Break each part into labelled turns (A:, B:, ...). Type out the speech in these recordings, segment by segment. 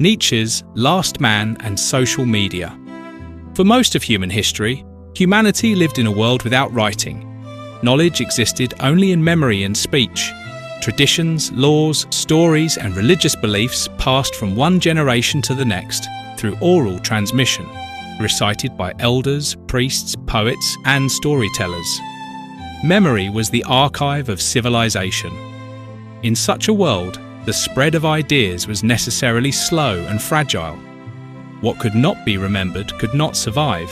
A: Nietzsche's Last Man and Social Media. For most of human history, humanity lived in a world without writing. Knowledge existed only in memory and speech. Traditions, laws, stories, and religious beliefs passed from one generation to the next through oral transmission, recited by elders, priests, poets, and storytellers. Memory was the archive of civilization. In such a world, the spread of ideas was necessarily slow and fragile. What could not be remembered could not survive.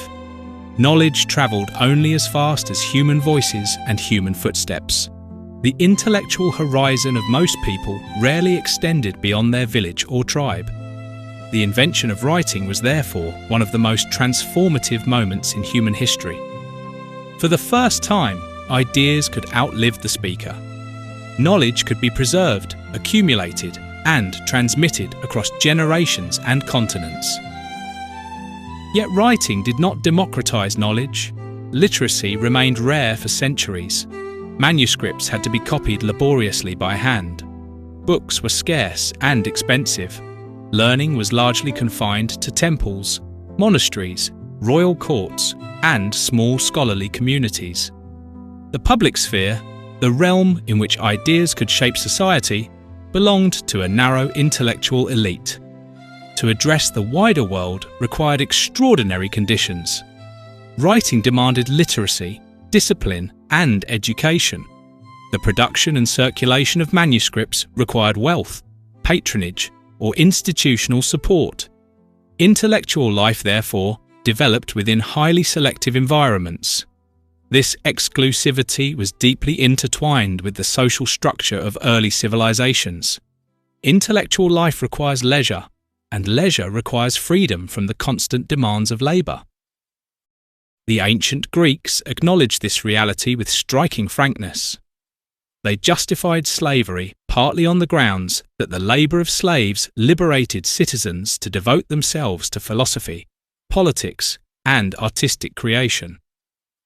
A: Knowledge travelled only as fast as human voices and human footsteps. The intellectual horizon of most people rarely extended beyond their village or tribe. The invention of writing was therefore one of the most transformative moments in human history. For the first time, ideas could outlive the speaker. Knowledge could be preserved, accumulated, and transmitted across generations and continents. Yet writing did not democratize knowledge. Literacy remained rare for centuries. Manuscripts had to be copied laboriously by hand. Books were scarce and expensive. Learning was largely confined to temples, monasteries, royal courts, and small scholarly communities. The public sphere, the realm in which ideas could shape society, belonged to a narrow intellectual elite. To address the wider world required extraordinary conditions. Writing demanded literacy, discipline, and education. The production and circulation of manuscripts required wealth, patronage, or institutional support. Intellectual life, therefore, developed within highly selective environments. This exclusivity was deeply intertwined with the social structure of early civilizations. Intellectual life requires leisure, and leisure requires freedom from the constant demands of labour. The ancient Greeks acknowledged this reality with striking frankness. They justified slavery partly on the grounds that the labour of slaves liberated citizens to devote themselves to philosophy, politics, and artistic creation.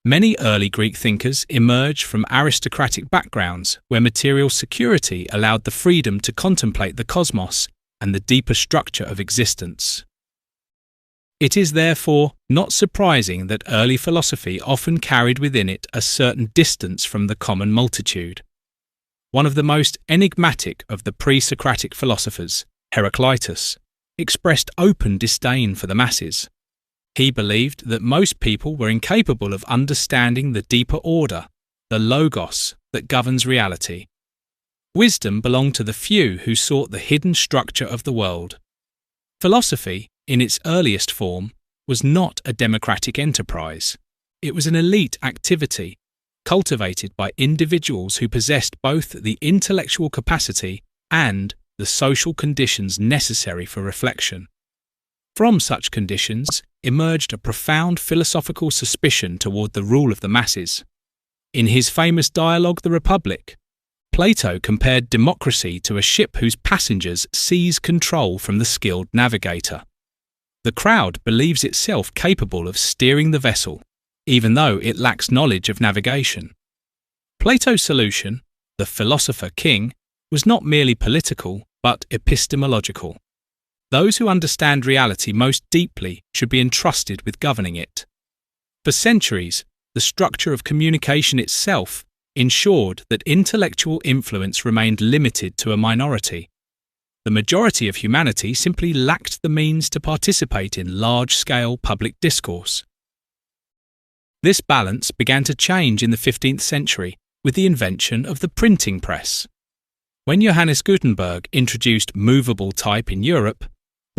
A: Many early Greek thinkers emerged from aristocratic backgrounds where material security allowed the freedom to contemplate the cosmos and the deeper structure of existence. It is therefore not surprising that early philosophy often carried within it a certain distance from the common multitude. One of the most enigmatic of the pre-Socratic philosophers, Heraclitus, expressed open disdain for the masses. He believed that most people were incapable of understanding the deeper order, the logos, that governs reality. Wisdom belonged to the few who sought the hidden structure of the world. Philosophy, in its earliest form, was not a democratic enterprise. It was an elite activity, cultivated by individuals who possessed both the intellectual capacity and the social conditions necessary for reflection. From such conditions emerged a profound philosophical suspicion toward the rule of the masses. In his famous dialogue The Republic, Plato compared democracy to a ship whose passengers seize control from the skilled navigator. The crowd believes itself capable of steering the vessel, even though it lacks knowledge of navigation. Plato's solution, the philosopher king, was not merely political, but epistemological. Those who understand reality most deeply should be entrusted with governing it. For centuries, the structure of communication itself ensured that intellectual influence remained limited to a minority. The majority of humanity simply lacked the means to participate in large-scale public discourse. This balance began to change in the 15th century with the invention of the printing press. When Johannes Gutenberg introduced movable type in Europe,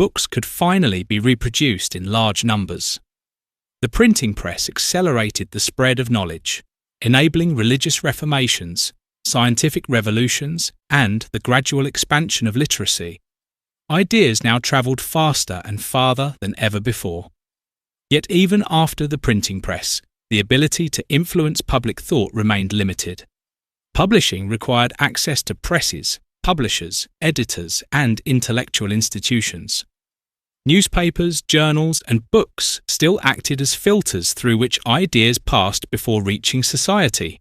A: books could finally be reproduced in large numbers. The printing press accelerated the spread of knowledge, enabling religious reformations, scientific revolutions, and the gradual expansion of literacy. Ideas now travelled faster and farther than ever before. Yet even after the printing press, the ability to influence public thought remained limited. Publishing required access to presses, publishers, editors, and intellectual institutions. Newspapers, journals, and books still acted as filters through which ideas passed before reaching society.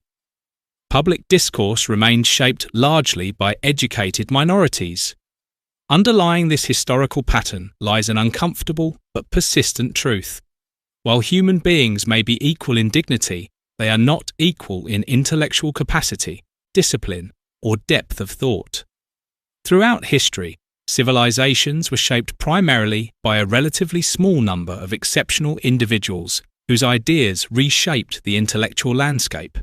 A: Public discourse remained shaped largely by educated minorities. Underlying this historical pattern lies an uncomfortable but persistent truth. While human beings may be equal in dignity, they are not equal in intellectual capacity, discipline, or depth of thought. Throughout history, civilizations were shaped primarily by a relatively small number of exceptional individuals whose ideas reshaped the intellectual landscape.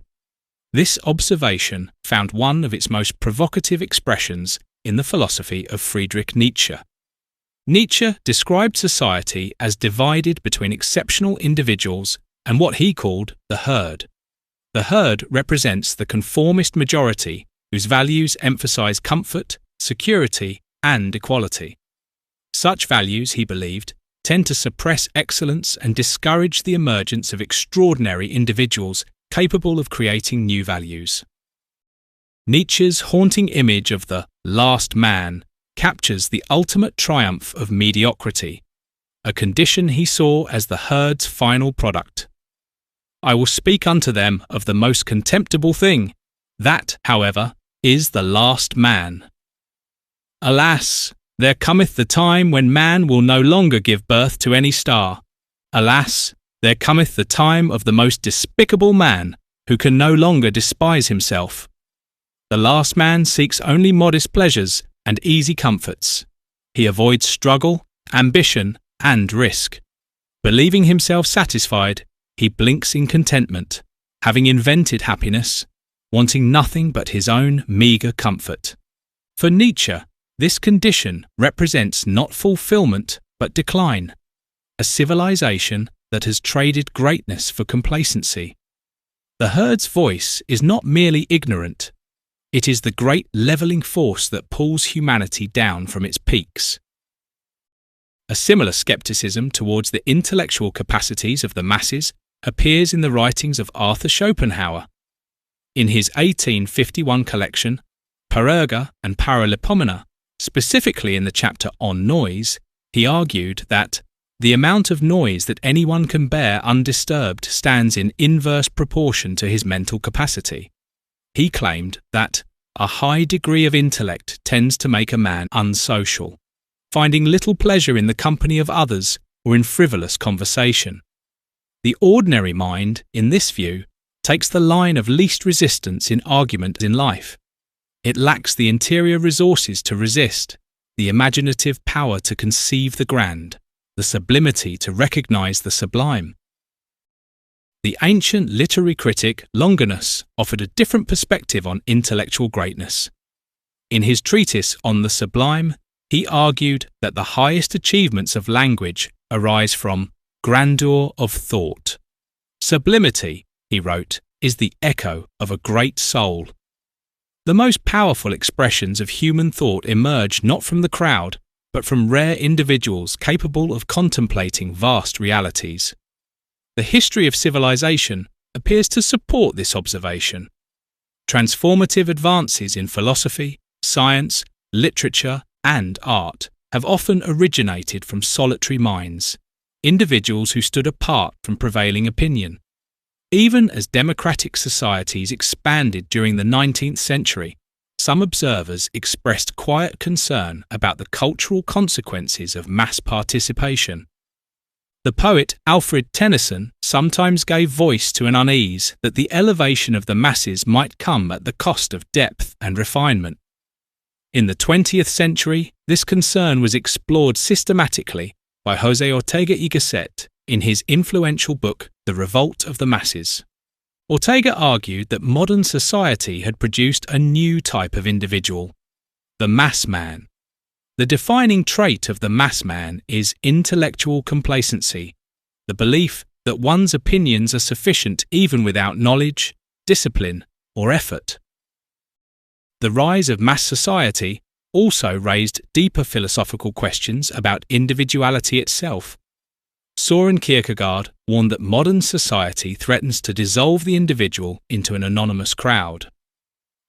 A: This observation found one of its most provocative expressions in the philosophy of Friedrich Nietzsche. Nietzsche described society as divided between exceptional individuals and what he called the herd. The herd represents the conformist majority whose values emphasize comfort, security, and equality. Such values, he believed, tend to suppress excellence and discourage the emergence of extraordinary individuals capable of creating new values. Nietzsche's haunting image of the last man captures the ultimate triumph of mediocrity, a condition he saw as the herd's final product. I will speak unto them of the most contemptible thing. That, however, is the last man. Alas, there cometh the time when man will no longer give birth to any star. Alas, there cometh the time of the most despicable man, who can no longer despise himself. The last man seeks only modest pleasures and easy comforts. He avoids struggle, ambition, and risk. Believing himself satisfied, he blinks in contentment, having invented happiness, wanting nothing but his own meagre comfort. For Nietzsche, this condition represents not fulfillment but decline, a civilization that has traded greatness for complacency. The herd's voice is not merely ignorant. It is the great levelling force that pulls humanity down from its peaks. A similar skepticism towards the intellectual capacities of the masses appears in the writings of Arthur Schopenhauer. In his 1851 collection, Parerga and Paralipomena, specifically in the chapter on noise, he argued that the amount of noise that anyone can bear undisturbed stands in inverse proportion to his mental capacity. He claimed that a high degree of intellect tends to make a man unsocial, finding little pleasure in the company of others or in frivolous conversation. The ordinary mind, in this view, takes the line of least resistance in argument in life. It lacks the interior resources to resist, the imaginative power to conceive the grand, the sublimity to recognize the sublime. The ancient literary critic Longinus offered a different perspective on intellectual greatness. In his treatise on the sublime, he argued that the highest achievements of language arise from grandeur of thought. Sublimity, he wrote, is the echo of a great soul. The most powerful expressions of human thought emerge not from the crowd, but from rare individuals capable of contemplating vast realities. The history of civilization appears to support this observation. Transformative advances in philosophy, science, literature, and art have often originated from solitary minds, individuals who stood apart from prevailing opinion. Even as democratic societies expanded during the 19th century, some observers expressed quiet concern about the cultural consequences of mass participation. The poet Alfred Tennyson sometimes gave voice to an unease that the elevation of the masses might come at the cost of depth and refinement. In the 20th century, this concern was explored systematically by José Ortega y Gasset in his influential book The Revolt of the Masses. Ortega argued that modern society had produced a new type of individual, the mass man. The defining trait of the mass man is intellectual complacency, the belief that one's opinions are sufficient even without knowledge, discipline, or effort. The rise of mass society also raised deeper philosophical questions about individuality itself. Søren Kierkegaard warned that modern society threatens to dissolve the individual into an anonymous crowd.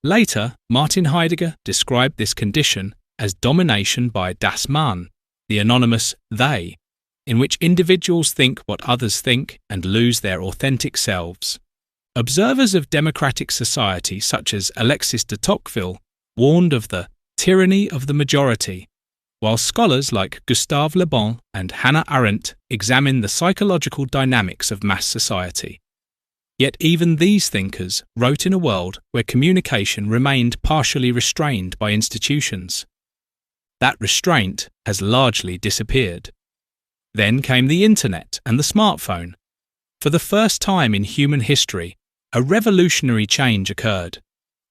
A: Later, Martin Heidegger described this condition as domination by das Man, the anonymous they, in which individuals think what others think and lose their authentic selves. Observers of democratic society such as Alexis de Tocqueville warned of the tyranny of the majority, while scholars like Gustave Le Bon and Hannah Arendt examine the psychological dynamics of mass society. Yet even these thinkers wrote in a world where communication remained partially restrained by institutions. That restraint has largely disappeared. Then came the internet and the smartphone. For the first time in human history, a revolutionary change occurred.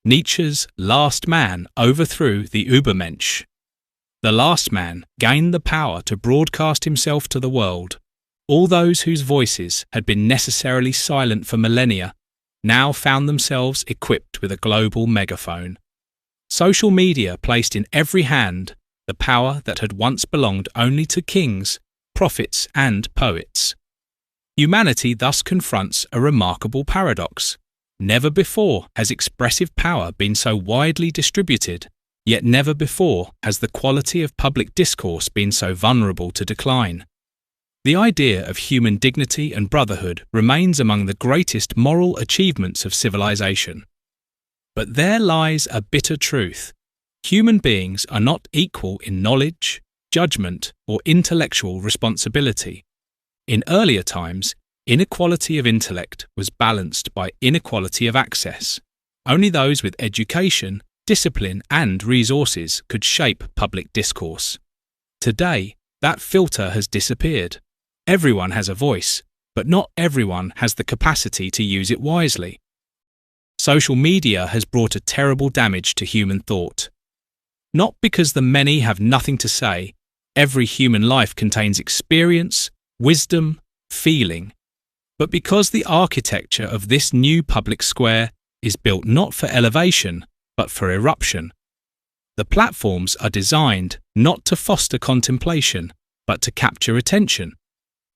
A: Nietzsche's last man overthrew the Übermensch. The last man gained the power to broadcast himself to the world. All those whose voices had been necessarily silent for millennia now found themselves equipped with a global megaphone. Social media placed in every hand the power that had once belonged only to kings, prophets, and poets. Humanity thus confronts a remarkable paradox. Never before has expressive power been so widely distributed, yet never before has the quality of public discourse been so vulnerable to decline. The idea of human dignity and brotherhood remains among the greatest moral achievements of civilization. But there lies a bitter truth. Human beings are not equal in knowledge, judgment, or intellectual responsibility. In earlier times, inequality of intellect was balanced by inequality of access. Only those with education, discipline, and resources could shape public discourse. Today, that filter has disappeared. Everyone has a voice, but not everyone has the capacity to use it wisely. Social media has brought a terrible damage to human thought. Not because the many have nothing to say. Every human life contains experience, wisdom, feeling, but because the architecture of this new public square is built not for elevation, but for eruption. The platforms are designed not to foster contemplation, but to capture attention.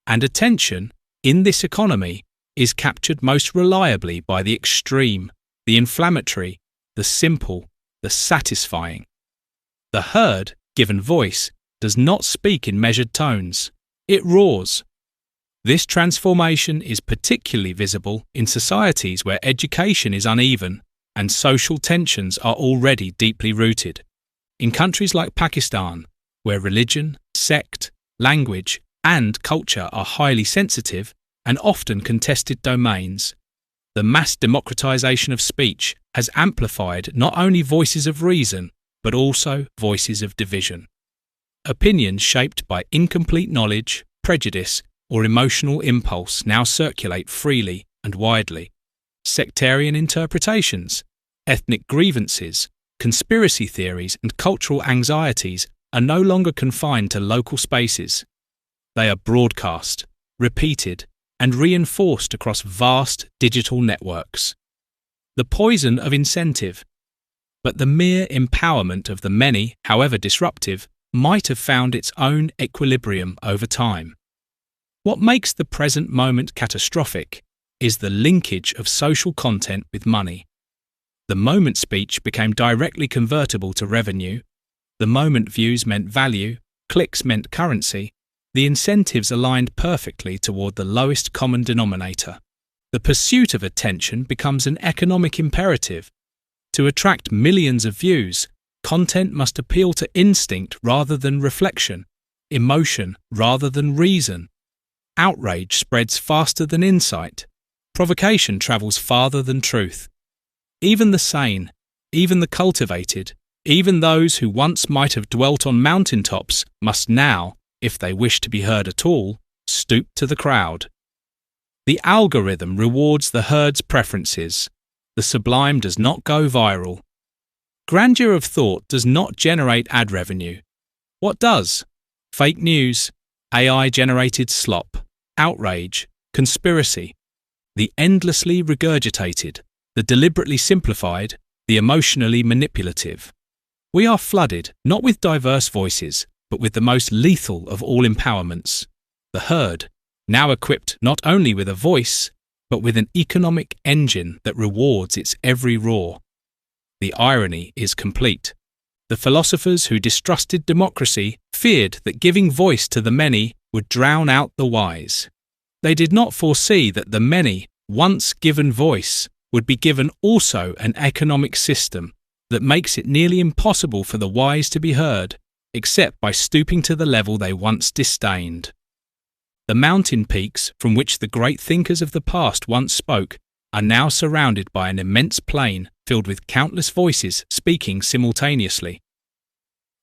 A: And attention, in this economy, is captured most reliably by the extreme, the inflammatory, the simple, the satisfying. The herd, given voice, does not speak in measured tones. It roars. This transformation is particularly visible in societies where education is uneven and social tensions are already deeply rooted. In countries like Pakistan, where religion, sect, language, and culture are highly sensitive and often contested domains, the mass democratization of speech has amplified not only voices of reason, but also voices of division. Opinions shaped by incomplete knowledge, prejudice, or emotional impulse now circulate freely and widely. Sectarian interpretations, ethnic grievances, conspiracy theories, and cultural anxieties are no longer confined to local spaces. They are broadcast, repeated, and reinforced across vast digital networks. The poison of incentive. But the mere empowerment of the many, however disruptive, might have found its own equilibrium over time. What makes the present moment catastrophic is the linkage of social content with money. The moment speech became directly convertible to revenue. The moment views meant value, clicks meant currency. The incentives aligned perfectly toward the lowest common denominator. The pursuit of attention becomes an economic imperative. To attract millions of views, content must appeal to instinct rather than reflection, emotion rather than reason. Outrage spreads faster than insight. Provocation travels farther than truth. Even the sane, even the cultivated, even those who once might have dwelt on mountaintops must now, if they wish to be heard at all, stoop to the crowd. The algorithm rewards the herd's preferences. The sublime does not go viral. Grandeur of thought does not generate ad revenue. What does? Fake news, AI-generated slop, outrage, conspiracy, the endlessly regurgitated, the deliberately simplified, the emotionally manipulative. We are flooded not with diverse voices, but with the most lethal of all empowerments, the herd, now equipped not only with a voice, but with an economic engine that rewards its every roar. The irony is complete. The philosophers who distrusted democracy feared that giving voice to the many would drown out the wise. They did not foresee that the many, once given voice, would be given also an economic system that makes it nearly impossible for the wise to be heard, except by stooping to the level they once disdained. The mountain peaks from which the great thinkers of the past once spoke are now surrounded by an immense plain filled with countless voices speaking simultaneously.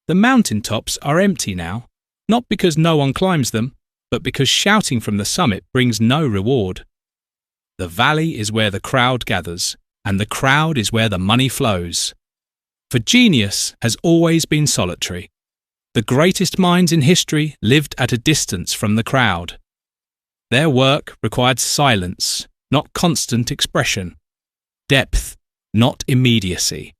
A: The mountain tops are empty now, not because no one climbs them, but because shouting from the summit brings no reward. The valley is where the crowd gathers, and the crowd is where the money flows. For genius has always been solitary. The greatest minds in history lived at a distance from the crowd. Their work required silence, not constant expression, depth, not immediacy.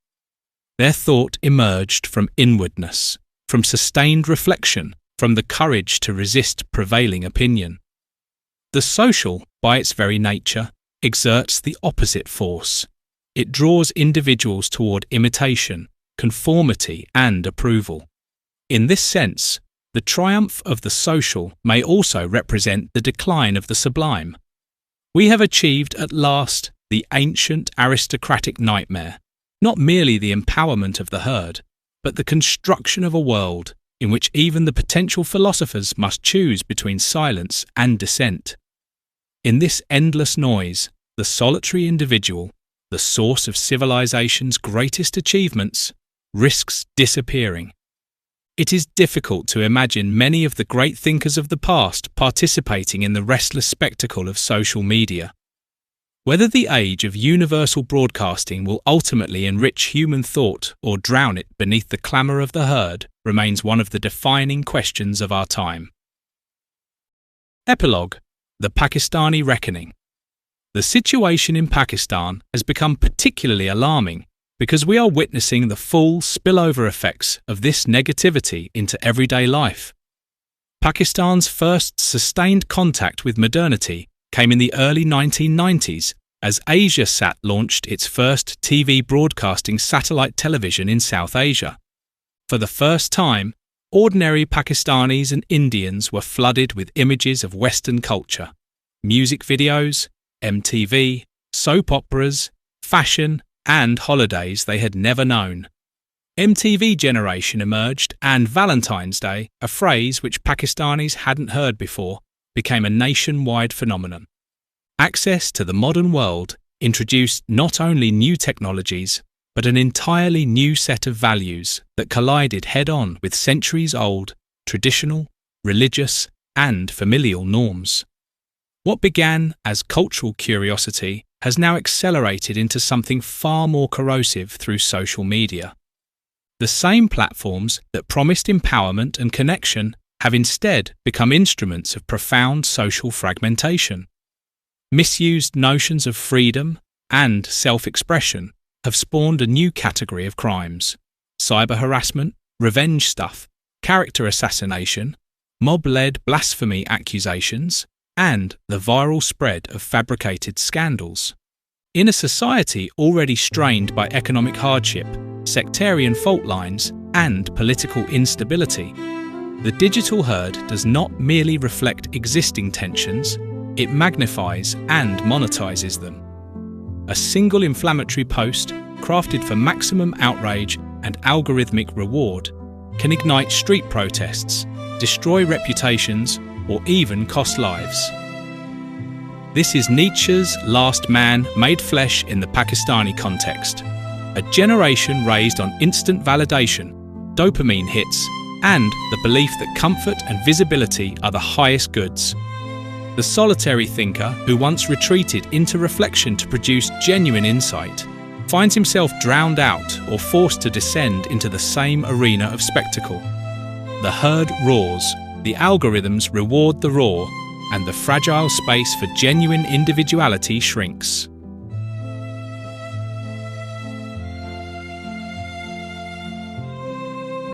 A: Their thought emerged from inwardness, from sustained reflection, from the courage to resist prevailing opinion. The social, by its very nature, exerts the opposite force. It draws individuals toward imitation, conformity, and approval. In this sense, the triumph of the social may also represent the decline of the sublime. We have achieved at last the ancient aristocratic nightmare, not merely the empowerment of the herd, but the construction of a world in which even the potential philosophers must choose between silence and dissent. In this endless noise, the solitary individual, the source of civilization's greatest achievements, risks disappearing. It is difficult to imagine many of the great thinkers of the past participating in the restless spectacle of social media. Whether the age of universal broadcasting will ultimately enrich human thought or drown it beneath the clamour of the herd remains one of the defining questions of our time. Epilogue: The Pakistani Reckoning. The situation in Pakistan has become particularly alarming because we are witnessing the full spillover effects of this negativity into everyday life. Pakistan's first sustained contact with modernity came in the early 1990s as AsiaSat launched its first TV broadcasting satellite television in South Asia. For the first time, ordinary Pakistanis and Indians were flooded with images of Western culture, music videos, MTV, soap operas, fashion, and holidays they had never known. MTV generation emerged, and Valentine's Day, a phrase which Pakistanis hadn't heard before, became a nationwide phenomenon. Access to the modern world introduced not only new technologies, but an entirely new set of values that collided head-on with centuries-old, traditional, religious, and familial norms. What began as cultural curiosity has now accelerated into something far more corrosive through social media. The same platforms that promised empowerment and connection have instead become instruments of profound social fragmentation. Misused notions of freedom and self-expression have spawned a new category of crimes: cyber harassment, revenge stuff, character assassination, mob-led blasphemy accusations, and the viral spread of fabricated scandals. In a society already strained by economic hardship, sectarian fault lines, and political instability, the digital herd does not merely reflect existing tensions, it magnifies and monetizes them. A single inflammatory post, crafted for maximum outrage and algorithmic reward, can ignite street protests, destroy reputations, or even cost lives. This is Nietzsche's last man made flesh in the Pakistani context. A generation raised on instant validation, dopamine hits, and the belief that comfort and visibility are the highest goods. The solitary thinker who once retreated into reflection to produce genuine insight finds himself drowned out or forced to descend into the same arena of spectacle. The herd roars, the algorithms reward the roar, and the fragile space for genuine individuality shrinks.